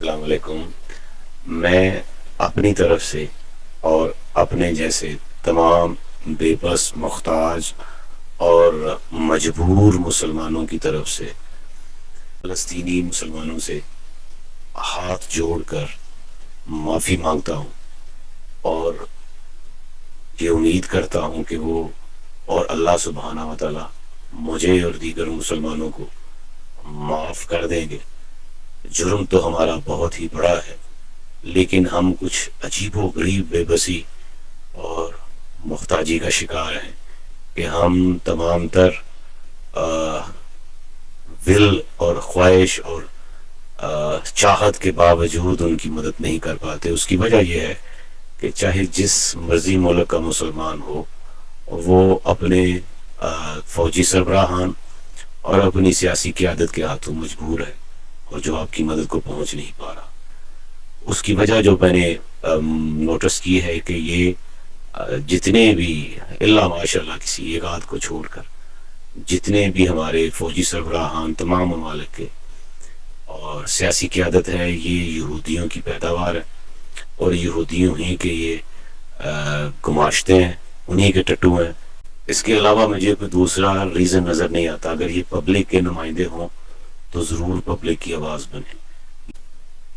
السلام علیکم۔ میں اپنی طرف سے اور اپنے جیسے تمام بے بس، محتاج اور مجبور مسلمانوں کی طرف سے فلسطینی مسلمانوں سے ہاتھ جوڑ کر معافی مانگتا ہوں، اور یہ امید کرتا ہوں کہ وہ اور اللہ سبحانہ و تعالی مجھے اور دیگر مسلمانوں کو معاف کر دیں گے۔ جرم تو ہمارا بہت ہی بڑا ہے، لیکن ہم کچھ عجیب و غریب بے بسی اور محتاجی کا شکار ہیں کہ ہم تمام تر ول اور خواہش اور چاہت کے باوجود ان کی مدد نہیں کر پاتے۔ اس کی وجہ یہ ہے کہ چاہے جس مرضی ملک کا مسلمان ہو، وہ اپنے فوجی سربراہان اور اپنی سیاسی قیادت کے ہاتھوں مجبور ہے، اور جو آپ کی مدد کو پہنچ نہیں پا رہا۔ اس کی وجہ جو میں نے نوٹس کی ہے کہ یہ جتنے بھی اللہ ماشاء اللہ کسی ایک آدھ کو چھوڑ کر جتنے بھی ہمارے فوجی سربراہان تمام ممالک کے اور سیاسی قیادت ہے، یہ یہودیوں کی پیداوار ہے، اور یہودیوں ہی کے یہ گماشتے ہیں، انہی کے ٹٹو ہیں۔ اس کے علاوہ مجھے کوئی دوسرا ریزن نظر نہیں آتا۔ اگر یہ پبلک کے نمائندے ہوں تو ضرور پبلک کی آواز بنے۔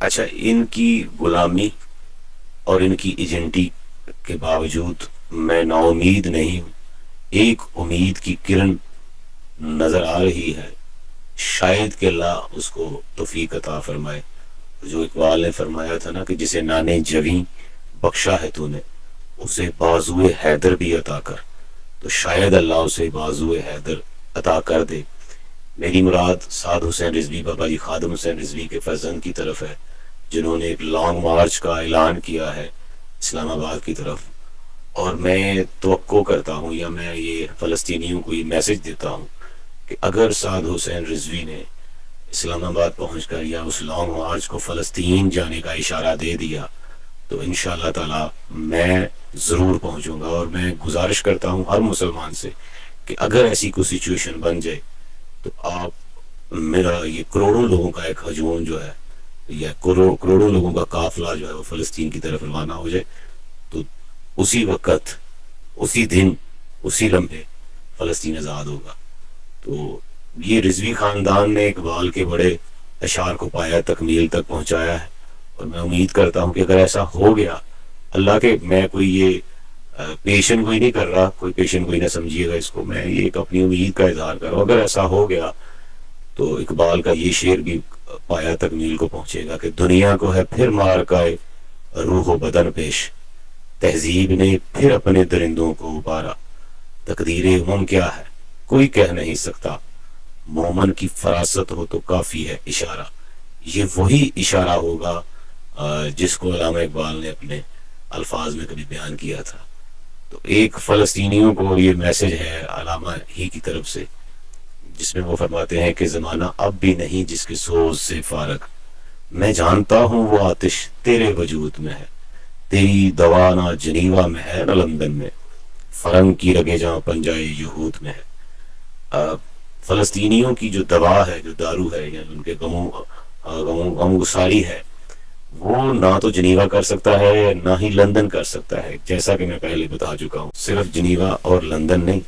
اچھا، ان کی غلامی اور ان کی ایجنٹی کے باوجود میں نا امید نہیں ہوں۔ ایک امید کی کرن نظر آ رہی ہے، شاید کہ اللہ اس کو توفیق عطا فرمائے۔ جو اقبال نے فرمایا تھا نا کہ جسے نانے جویں بخشا ہے تو نے، اسے بازوئے حیدر بھی عطا کر، تو شاید اللہ اسے بازوئے حیدر عطا کر دے۔ میری مراد سعد حسین رضوی، بابا جی خادم حسین رضوی کے فرزند کی طرف ہے، جنہوں نے ایک لانگ مارچ کا اعلان کیا ہے اسلام آباد کی طرف۔ اور میں توقع کرتا ہوں، یا میں یہ فلسطینیوں کو یہ میسج دیتا ہوں کہ اگر سعد حسین رضوی نے اسلام آباد پہنچ کر یا اس لانگ مارچ کو فلسطین جانے کا اشارہ دے دیا، تو انشاءاللہ تعالی میں ضرور پہنچوں گا۔ اور میں گزارش کرتا ہوں ہر مسلمان سے کہ اگر ایسی کوئی سچویشن بن جائے تو آپ میرا یہ کروڑوں لوگوں کا ایک ہجوم جو ہے، یا کروڑوں لوگوں کا قافلہ جو ہے وہ فلسطین کی طرف روانہ ہو جائے، تو اسی وقت، اسی دن، اسی لمحے فلسطین آزاد ہوگا۔ تو یہ رضوی خاندان نے اقبال کے بڑے اشعار کو پایا، تکمیل تک پہنچایا ہے، اور میں امید کرتا ہوں کہ اگر ایسا ہو گیا، اللہ کے، میں کوئی یہ پیشن کوئی نہیں کر رہا، کوئی پیشن کوئی نہ سمجھیے گا اس کو، میں یہ ایک اپنی امید کا اظہار کر رہا ہوں، اگر ایسا ہو گیا تو اقبال کا یہ شعر بھی پایا تکمیل کو پہنچے گا کہ دنیا کو ہے پھر مارکائے روح و بدن پیش، تہذیب نے پھر اپنے درندوں کو ابارا، تقدیر امم کیا ہے کوئی کہہ نہیں سکتا، مومن کی فراست ہو تو کافی ہے اشارہ۔ یہ وہی اشارہ ہوگا جس کو علامہ اقبال نے اپنے الفاظ میں کبھی بیان کیا تھا۔ تو ایک فلسطینیوں کو یہ میسج ہے علامہ ہی کی طرف سے، جس میں وہ فرماتے ہیں کہ زمانہ اب بھی نہیں جس کے سوز سے فارغ، میں جانتا ہوں وہ آتش تیرے وجود میں ہے، تیری دوا نہ جنیوا میں ہے نہ لندن میں، فرنگ کی رگے جہاں پنجائے یہود میں ہے۔ فلسطینیوں کی جو دوا ہے، جو دارو ہے، یا ان کے غم گساری ہے، وہ نہ تو جنیوا کر سکتا ہے نہ ہی لندن کر سکتا ہے، جیسا کہ میں پہلے بتا چکا ہوں۔ صرف جنیوا اور لندن نہیں،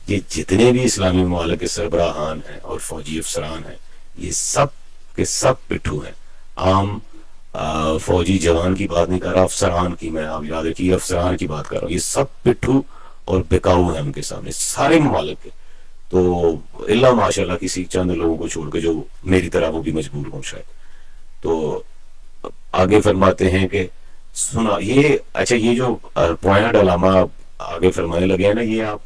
یہ جتنے بھی اسلامی ممالک کے سربراہان ہیں اور فوجی افسران ہیں، یہ سب کے سب پٹھو ہیں۔ عام فوجی جوان کی بات نہیں کر رہا، افسران کی، میں آپ یاد رکھیے افسران کی بات کر رہا ہوں، یہ سب پٹھو اور بکاؤ ہیں ان کے سامنے، سارے ممالک کے۔ تو اللہ ماشاء اللہ کسی چند لوگوں کو چھوڑ کے جو میری طرح وہ بھی مجبور ہوں شاید۔ تو آگے فرماتے ہیں کہ سنا یہ، اچھا یہ جو پوائنٹ علامہ آگے فرمانے لگے ہیں نا، یہ آپ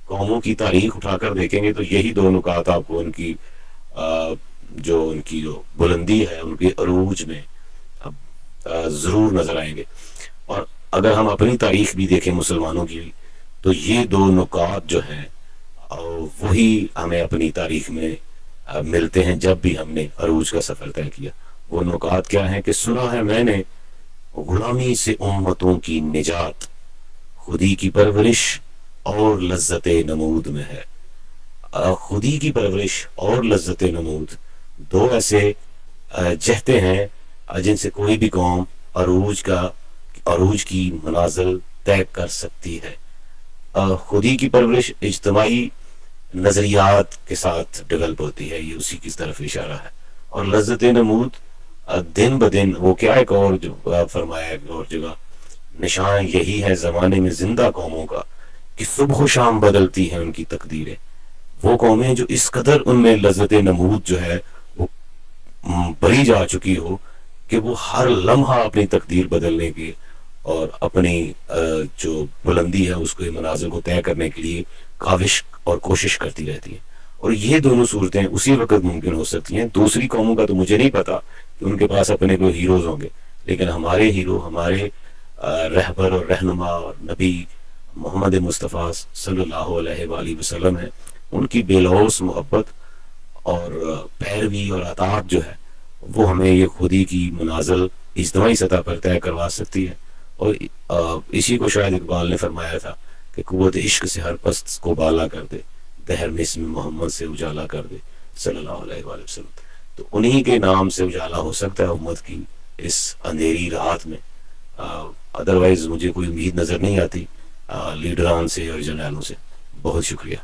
قوموں کی تاریخ اٹھا کر دیکھیں گے تو یہی دو نکات آپ کو ان کی جو بلندی ہے، ان کے عروج میں ضرور نظر آئیں گے۔ اور اگر ہم اپنی تاریخ بھی دیکھیں مسلمانوں کی، تو یہ دو نکات جو ہیں وہی ہمیں اپنی تاریخ میں ملتے ہیں جب بھی ہم نے عروج کا سفر طے کیا۔ وہ نکات کیا ہیں کہ سنا ہے میں نے غلامی سے امتوں کی نجات، خودی کی پرورش اور لذت نمود میں ہے۔ خودی کی پرورش اور لذت نمود دو ایسے جہتے ہیں جن سے کوئی بھی قوم عروج کی منازل طے کر سکتی ہے۔ خودی کی پرورش اجتماعی نظریات کے ساتھ ڈیولپ ہوتی ہے، یہ اسی کی طرف اشارہ ہے۔ اور لذت نمود دن بدن، وہ کیا ایک اور جو فرمایا ایک اور جگہ، نشان یہی ہے زمانے میں زندہ قوموں کا کہ صبح و شام بدلتی ہیں ان کی تقدیریں۔ وہ قومیں جو اس قدر ان میں لذت نمود جو ہے وہ بڑھی جا چکی ہو کہ وہ ہر لمحہ اپنی تقدیر بدلنے کے اور اپنی جو بلندی ہے اس کو منازل کو طے کرنے کے لیے کاوش اور کوشش کرتی رہتی ہیں۔ اور یہ دونوں صورتیں اسی وقت ممکن ہو سکتی ہیں۔ دوسری قوموں کا تو مجھے نہیں پتا کہ ان کے پاس اپنے کوئی ہیروز ہوں گے، لیکن ہمارے ہیرو، ہمارے رہبر اور رہنما اور نبی محمد مصطفیٰ صلی اللہ علیہ وآلہ وسلم ہیں۔ ان کی بے لوث محبت اور پیروی اور اطاعت جو ہے وہ ہمیں یہ خودی کی منازل اجتماعی سطح پر طے کروا سکتی ہے۔ اور اسی کو شاید اقبال نے فرمایا تھا کہ قوت عشق سے ہر پست کو بالا کر دے، دہر میں اسم محمد سے اجالا کر دے صلی اللہ علیہ وآلہ وسلم۔ تو انہی کے نام سے اجالا ہو سکتا ہے امت کی اس اندھیری رات میں، ادروائز مجھے کوئی امید نظر نہیں آتی لیڈران سے اور جرنیلوں سے۔ بہت شکریہ۔